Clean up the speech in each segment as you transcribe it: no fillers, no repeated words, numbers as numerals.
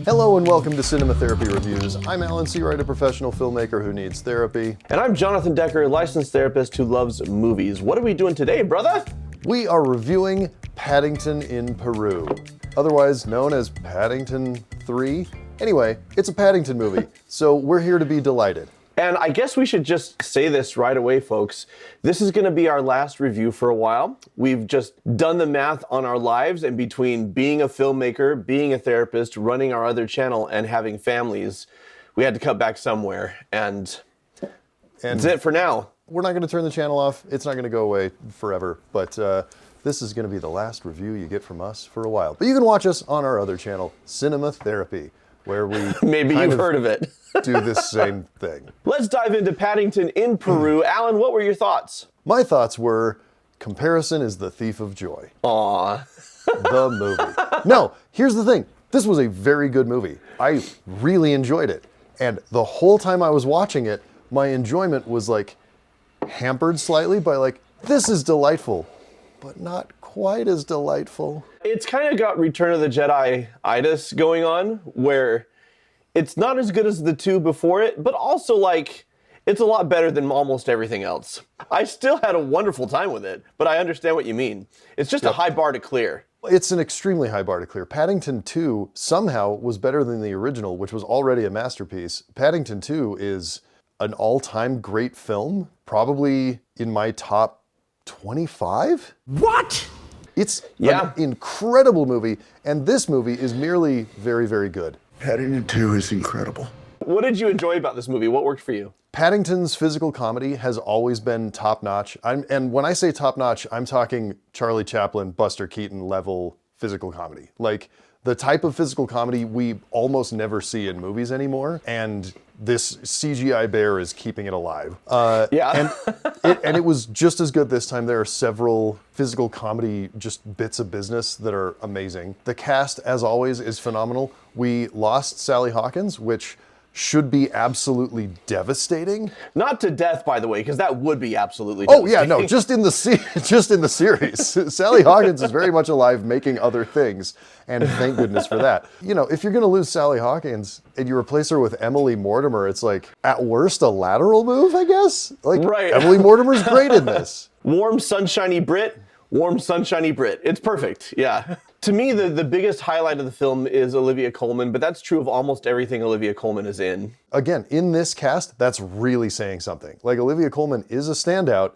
Hello and welcome to Cinema Therapy Reviews. I'm Alan Seawright, a professional filmmaker who needs therapy. And I'm Jonathan Decker, a licensed therapist who loves movies. What are we doing today, brother? We are reviewing Paddington in Peru, otherwise known as Paddington 3. Anyway, it's a Paddington movie, so we're here to be delighted. And I guess we should just say this right away, folks. This is going to be our last review for a while. We've just done the math on our lives, and between being a filmmaker, being a therapist, running our other channel, and having families, we had to cut back somewhere. And that's it for now. We're not going to turn the channel off. It's not going to go away forever, but this is going to be the last review you get from us for a while. But you can watch us on our other channel, Cinema Therapy, where we maybe you've heard of it. Do this same thing. Let's dive into Paddington in Peru. Alan, what were your thoughts? My thoughts were, comparison is the thief of joy. Aww. The movie. No, here's the thing. This was a very good movie. I really enjoyed it. And the whole time I was watching it, my enjoyment was like hampered slightly by like, this is delightful, but not quite as delightful. It's kind of got Return of the Jedi-itis going on, where it's not as good as the two before it, but also like, it's a lot better than almost everything else. I still had a wonderful time with it, but I understand what you mean. It's just a high bar to clear. It's an extremely high bar to clear. Paddington 2 somehow was better than the original, which was already a masterpiece. Paddington 2 is an all-time great film, probably in my top 25? What? It's an incredible movie, and this movie is merely very, very good. Paddington 2 is incredible. What did you enjoy about this movie? What worked for you? Paddington's physical comedy has always been top-notch. And when I say top-notch, I'm talking Charlie Chaplin, Buster Keaton level physical comedy. Like, the type of physical comedy we almost never see in movies anymore, and this CGI bear is keeping it alive. And it was just as good this time. There are several physical comedy just bits of business that are amazing. The cast, as always, is phenomenal. We lost Sally Hawkins, which should be absolutely devastating. Not to death, by the way, because that would be absolutely devastating. Oh yeah, no, just in the series. Sally Hawkins is very much alive making other things, and thank goodness for that. You know, if you're gonna lose Sally Hawkins and you replace her with Emily Mortimer, it's like, at worst, a lateral move, I guess? Like, right. Emily Mortimer's great in this. Warm, sunshiny Brit. Warm, sunshiny Brit. It's perfect, yeah. To me, the biggest highlight of the film is Olivia Colman, but that's true of almost everything Olivia Colman is in. Again, in this cast, that's really saying something. Like, Olivia Colman is a standout,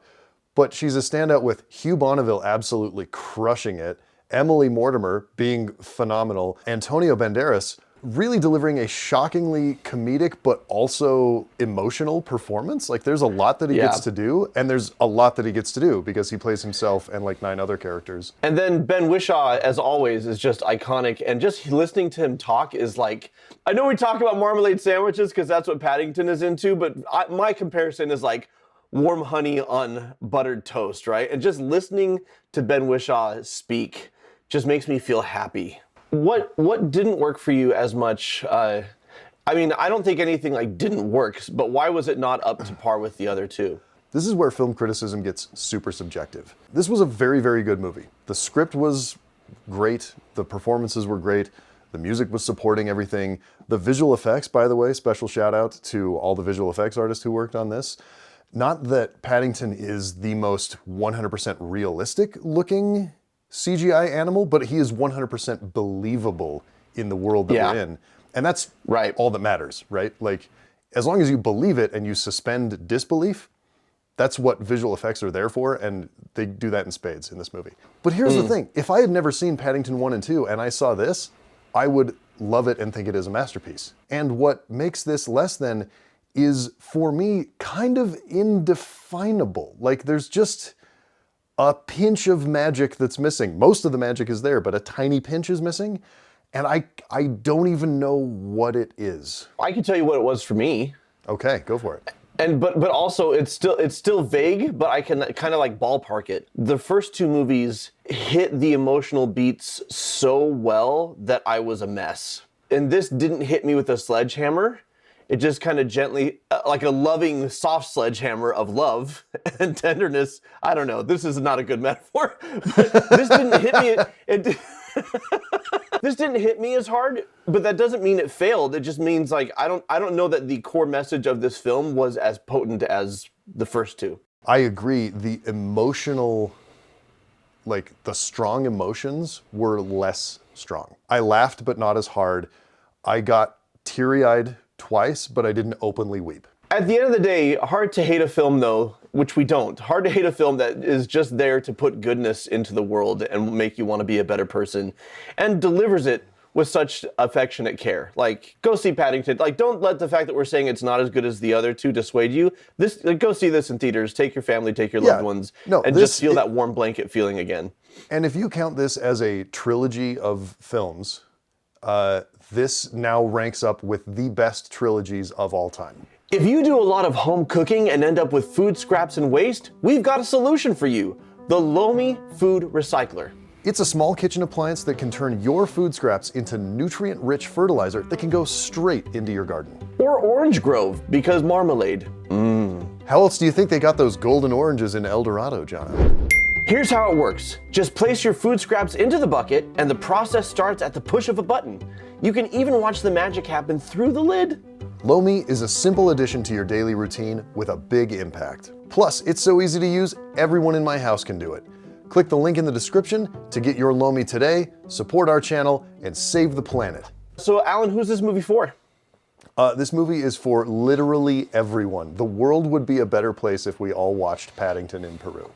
but she's a standout with Hugh Bonneville absolutely crushing it, Emily Mortimer being phenomenal, Antonio Banderas really delivering a shockingly comedic but also emotional performance. Like, there's a lot that he gets to do, and there's a lot that he gets to do because he plays himself and like 9 other characters. And then Ben Whishaw, as always, is just iconic, and just listening to him talk is like, I know we talk about marmalade sandwiches because that's what Paddington is into, but my comparison is like warm honey on buttered toast, right? And just listening to Ben Whishaw speak just makes me feel happy. What didn't work for you as much? I mean, I don't think anything like didn't work, but why was it not up to par with the other two? This is where film criticism gets super subjective. This was a very, very good movie. The script was great. The performances were great. The music was supporting everything. The visual effects, by the way, special shout out to all the visual effects artists who worked on this. Not that Paddington is the most 100% realistic looking CGI animal, but he is 100% believable in the world that we're in. And that's all that matters, right? Like, as long as you believe it and you suspend disbelief, that's what visual effects are there for, and they do that in spades in this movie. But here's the thing. If I had never seen Paddington 1 and 2 and I saw this, I would love it and think it is a masterpiece. And what makes this less than is, for me, kind of indefinable. Like, there's just a pinch of magic that's missing. Most of the magic is there, but a tiny pinch is missing. And I don't even know what it is. I can tell you what it was for me. Okay, go for it. And but also it's still vague, but I can kind of like ballpark it. The first two movies hit the emotional beats so well that I was a mess. And this didn't hit me with a sledgehammer. It just kind of gently, like a loving, soft sledgehammer of love and tenderness. I don't know. This is not a good metaphor. But this didn't hit me. This didn't hit me as hard, but that doesn't mean it failed. It just means like I don't know that the core message of this film was as potent as the first two. I agree. The emotional, like the strong emotions were less strong. I laughed, but not as hard. I got teary-eyed twice, but I didn't openly weep. At the end of the day, hard to hate a film though, which we don't. Hard to hate a film that is just there to put goodness into the world and make you want to be a better person and delivers it with such affectionate care. Like, go see Paddington. Like, don't let the fact that we're saying it's not as good as the other two dissuade you. This, like, go see this in theaters. Take your family, take your loved ones, and just feel that warm blanket feeling again. And if you count this as a trilogy of films, this now ranks up with the best trilogies of all time. If you do a lot of home cooking and end up with food scraps and waste, we've got a solution for you. The Lomi Food Recycler. It's a small kitchen appliance that can turn your food scraps into nutrient-rich fertilizer that can go straight into your garden. Or Orange Grove, because marmalade. How else do you think they got those golden oranges in El Dorado, John? Here's how it works. Just place your food scraps into the bucket and the process starts at the push of a button. You can even watch the magic happen through the lid. Lomi is a simple addition to your daily routine with a big impact. Plus, it's so easy to use, everyone in my house can do it. Click the link in the description to get your Lomi today, support our channel, and save the planet. So Alan, who's this movie for? This movie is for literally everyone. The world would be a better place if we all watched Paddington in Peru.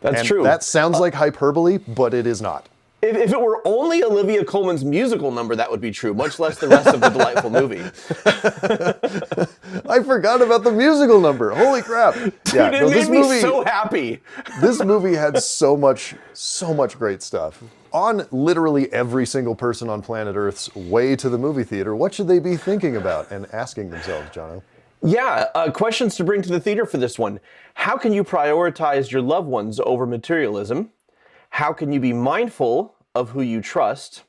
That's And true. that sounds like hyperbole, but it is not. If it were only Olivia Colman's musical number, that would be true, much less the rest of the delightful movie. I forgot about the musical number. Holy crap. Dude, it made me so happy. This movie had so much great stuff. On literally every single person on planet Earth's way to the movie theater, what should they be thinking about and asking themselves, Jono? Yeah, questions to bring to the theater for this one. How can you prioritize your loved ones over materialism? How can you be mindful of who you trust?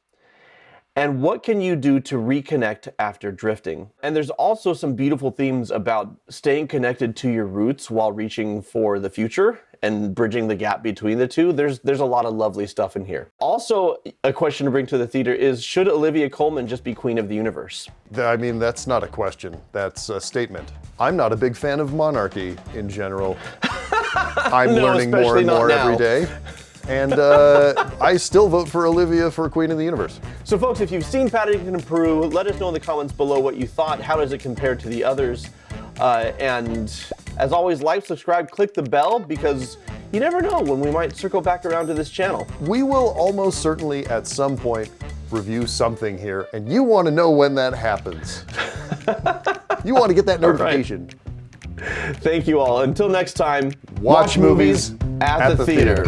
And what can you do to reconnect after drifting? And there's also some beautiful themes about staying connected to your roots while reaching for the future and bridging the gap between the two. There's a lot of lovely stuff in here. Also, a question to bring to the theater is, should Olivia Colman just be Queen of the Universe? I mean, that's not a question. That's a statement. I'm not a big fan of monarchy in general. I'm learning more and more every day. And I still vote for Olivia for Queen of the Universe. So folks, if you've seen Paddington in Peru, let us know in the comments below what you thought. How does it compare to the others? And as always, like, subscribe, click the bell, because you never know when we might circle back around to this channel. We will almost certainly at some point review something here, and you want to know when that happens. You want to get that notification. Thank you all. Until next time, Watch movies at the theater.